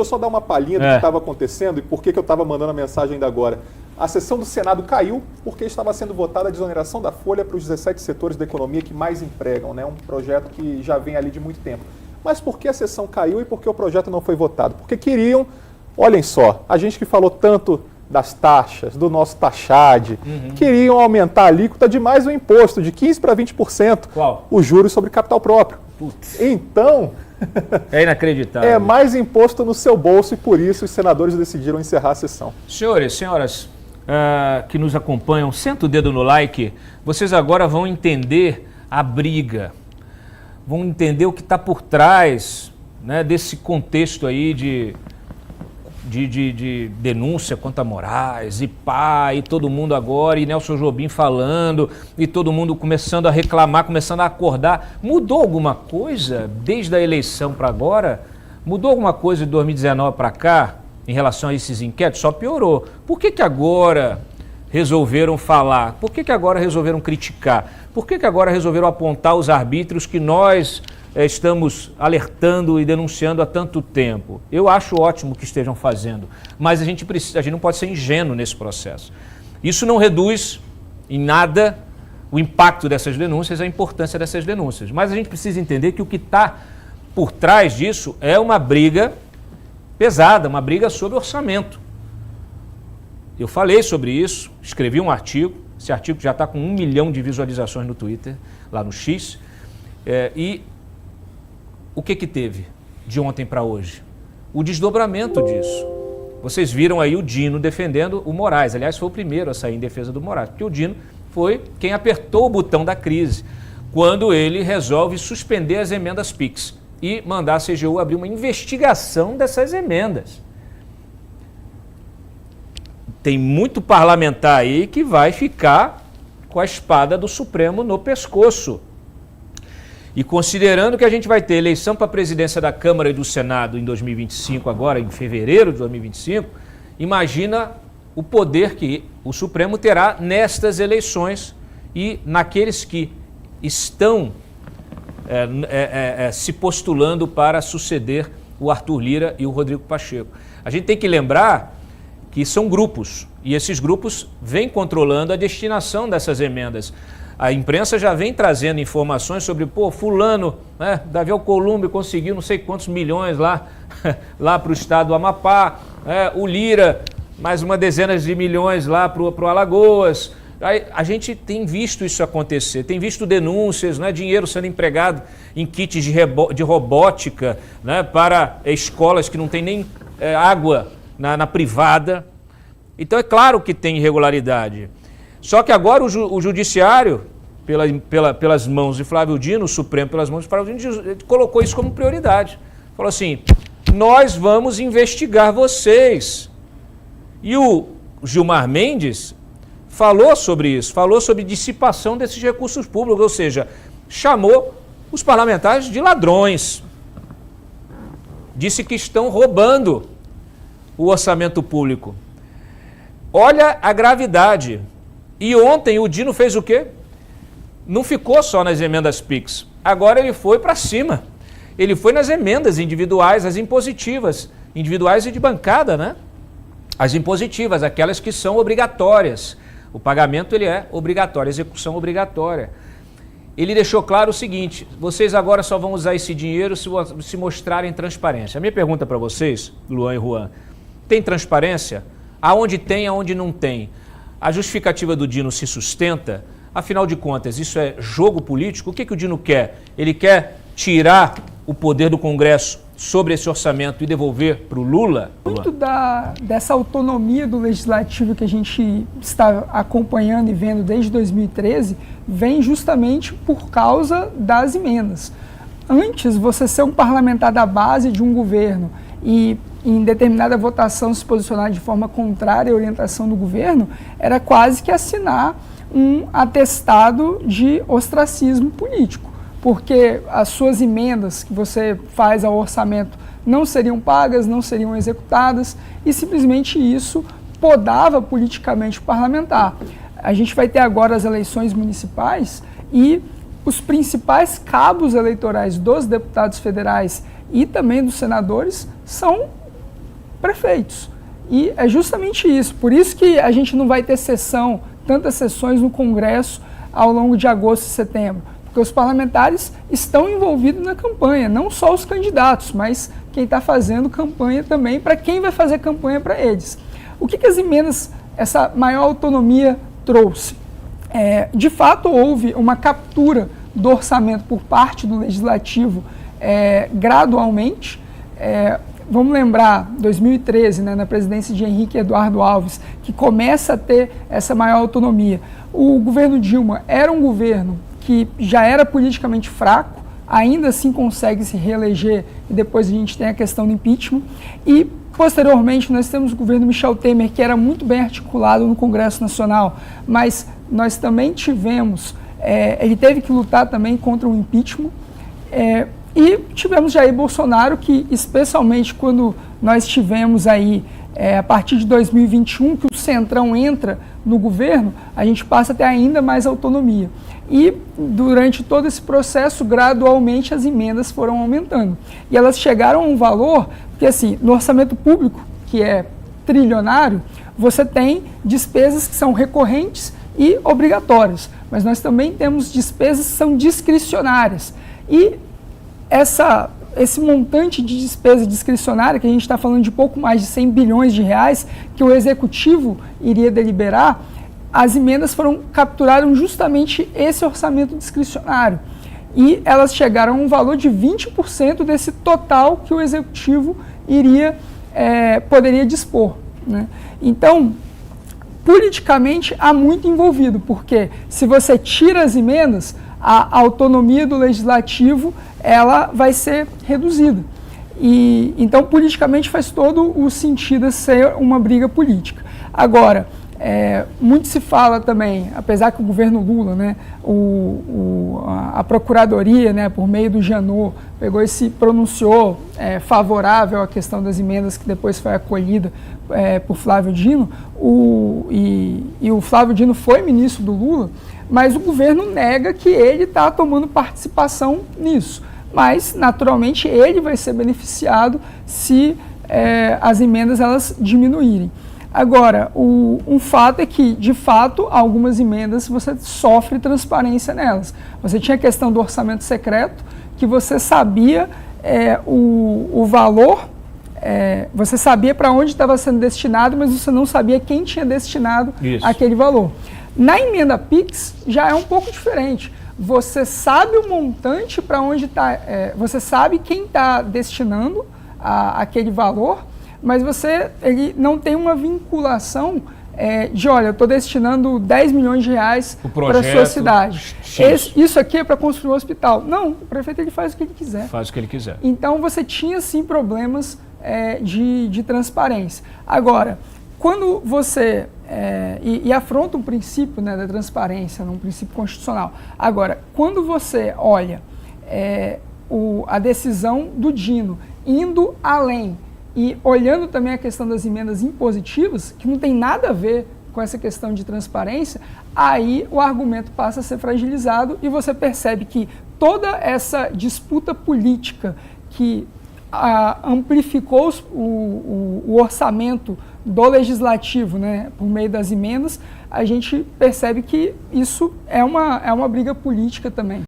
eu só dar uma palhinha do que estava acontecendo e por que eu estava mandando a mensagem ainda agora. A sessão do Senado caiu porque estava sendo votada a desoneração da folha para os 17 setores da economia que mais empregam, né? Um projeto que já vem ali de muito tempo. Mas por que a sessão caiu e por que o projeto não foi votado? Porque queriam, olhem só, a gente que falou tanto das taxas, do nosso taxade, queriam aumentar a alíquota de mais o imposto, de 15% para 20%. Qual? Os juros sobre capital próprio. Putz. Então... É inacreditável. É mais imposto no seu bolso e por isso os senadores decidiram encerrar a sessão. Senhores, senhoras que nos acompanham, senta o dedo no like, vocês agora vão entender a briga, vão entender o que está por trás, né, desse contexto aí de denúncia contra Moraes, e pá, e todo mundo agora, e Nelson Jobim falando, e todo mundo começando a reclamar, começando a acordar. Mudou alguma coisa desde a eleição para agora? Mudou alguma coisa de 2019 para cá em relação a esses inquéritos? Só piorou. Por que agora resolveram falar? Por que agora resolveram criticar? Por que agora resolveram apontar os arbítrios que nós estamos alertando e denunciando há tanto tempo? Eu acho ótimo que estejam fazendo, mas a gente não pode ser ingênuo nesse processo. Isso não reduz em nada o impacto dessas denúncias, a importância dessas denúncias. Mas a gente precisa entender que o que está por trás disso é uma briga pesada, uma briga sobre orçamento. Eu falei sobre isso, escrevi um artigo, esse artigo já está com 1 milhão de visualizações no Twitter, lá no X, e o que teve de ontem para hoje? O desdobramento disso. Vocês viram aí o Dino defendendo o Moraes. Aliás, foi o primeiro a sair em defesa do Moraes, porque o Dino foi quem apertou o botão da crise, quando ele resolve suspender as emendas PIX e mandar a CGU abrir uma investigação dessas emendas. Tem muito parlamentar aí que vai ficar com a espada do Supremo no pescoço. E considerando que a gente vai ter eleição para a presidência da Câmara e do Senado em 2025, agora em fevereiro de 2025, imagina o poder que o Supremo terá nestas eleições e naqueles que estão se postulando para suceder o Arthur Lira e o Rodrigo Pacheco. A gente tem que lembrar que são grupos, e esses grupos vêm controlando a destinação dessas emendas. A imprensa já vem trazendo informações sobre, fulano, né, Davi Alcolumbre conseguiu não sei quantos milhões lá para o estado do Amapá, o Lira, mais uma dezena de milhões lá para o Alagoas. A gente tem visto isso acontecer, tem visto denúncias, né, dinheiro sendo empregado em kits de robótica, né, para escolas que não tem nem água na privada. Então é claro que tem irregularidade. Só que agora o Judiciário, pelas mãos de Flávio Dino, o Supremo pelas mãos de Flávio Dino, colocou isso como prioridade. Falou assim, nós vamos investigar vocês. E o Gilmar Mendes falou sobre isso, falou sobre dissipação desses recursos públicos, ou seja, chamou os parlamentares de ladrões. Disse que estão roubando o orçamento público. Olha a gravidade. E ontem o Dino fez o quê? Não ficou só nas emendas PIX. Agora ele foi para cima. Ele foi nas emendas individuais, as impositivas, individuais e de bancada, né? As impositivas, aquelas que são obrigatórias. O pagamento ele é obrigatório, a execução Ele deixou claro o seguinte, vocês agora só vão usar esse dinheiro se mostrarem transparência. A minha pergunta para vocês, Luan e Juan, tem transparência? Aonde tem, aonde não tem? A justificativa do Dino se sustenta? Afinal de contas, isso é jogo político? O que o Dino quer? Ele quer tirar o poder do Congresso sobre esse orçamento e devolver para o Lula? Muito dessa autonomia do Legislativo que a gente está acompanhando e vendo desde 2013 vem justamente por causa das emendas. Antes, você ser um parlamentar da base de um governo e em determinada votação se posicionar de forma contrária à orientação do governo, era quase que assinar um atestado de ostracismo político, porque as suas emendas que você faz ao orçamento não seriam pagas, não seriam executadas, e simplesmente isso podava politicamente o parlamentar. A gente vai ter agora as eleições municipais e os principais cabos eleitorais dos deputados federais e também dos senadores são prefeitos. E é justamente isso. Por isso que a gente não vai ter tantas sessões no Congresso ao longo de agosto e setembro. Porque os parlamentares estão envolvidos na campanha, não só os candidatos, mas quem está fazendo campanha também, para quem vai fazer campanha para eles. O que as emendas, essa maior autonomia trouxe? De fato, houve uma captura do orçamento por parte do Legislativo gradualmente. Vamos lembrar, 2013, né, na presidência de Henrique Eduardo Alves, que começa a ter essa maior autonomia. O governo Dilma era um governo que já era politicamente fraco, ainda assim consegue se reeleger, e depois a gente tem a questão do impeachment. E, posteriormente, nós temos o governo Michel Temer, que era muito bem articulado no Congresso Nacional, mas nós também tivemos, ele teve que lutar também contra o impeachment, e tivemos Jair Bolsonaro, que especialmente quando nós tivemos aí, a partir de 2021, que o Centrão entra no governo, a gente passa a ter ainda mais autonomia. E durante todo esse processo, gradualmente as emendas foram aumentando. E elas chegaram a um valor, porque assim, no orçamento público, que é trilionário, você tem despesas que são recorrentes e obrigatórias, mas nós também temos despesas que são discricionárias. E esse montante de despesa discricionária, que a gente está falando de pouco mais de 100 bilhões de reais, que o Executivo iria deliberar, as emendas capturaram justamente esse orçamento discricionário. E elas chegaram a um valor de 20% desse total que o Executivo poderia dispor, né? Então, politicamente, há muito envolvido, porque se você tira as emendas, a autonomia do Legislativo ela vai ser reduzida. E, então, politicamente, faz todo o sentido ser uma briga política. Agora, muito se fala também, apesar que o governo Lula, né, a Procuradoria, né, por meio do Janot, pegou e se pronunciou favorável à questão das emendas, que depois foi acolhida por Flávio Dino, e o Flávio Dino foi ministro do Lula, mas o governo nega que ele está tomando participação nisso. Mas, naturalmente, ele vai ser beneficiado se as emendas elas diminuírem. Agora, um fato é que, de fato, algumas emendas você sofre transparência nelas. Você tinha a questão do orçamento secreto, que você sabia o valor, você sabia para onde estava sendo destinado, mas você não sabia quem tinha destinado aquele valor. Na emenda PIX já é um pouco diferente. Você sabe o montante para onde está, você sabe quem está destinando aquele valor, mas ele não tem uma vinculação de, olha, eu estou destinando 10 milhões de reais para a sua cidade. Isso aqui é para construir um hospital. Não, o prefeito ele faz o que ele quiser. Faz o que ele quiser. Então você tinha sim problemas de transparência. Agora, quando você e afronta um princípio, né, da transparência, um princípio constitucional. Agora, quando você olha a decisão do Dino indo além e olhando também a questão das emendas impositivas, que não tem nada a ver com essa questão de transparência, aí o argumento passa a ser fragilizado e você percebe que toda essa disputa política que amplificou o orçamento do Legislativo, né, por meio das emendas, a gente percebe que isso é uma briga política também.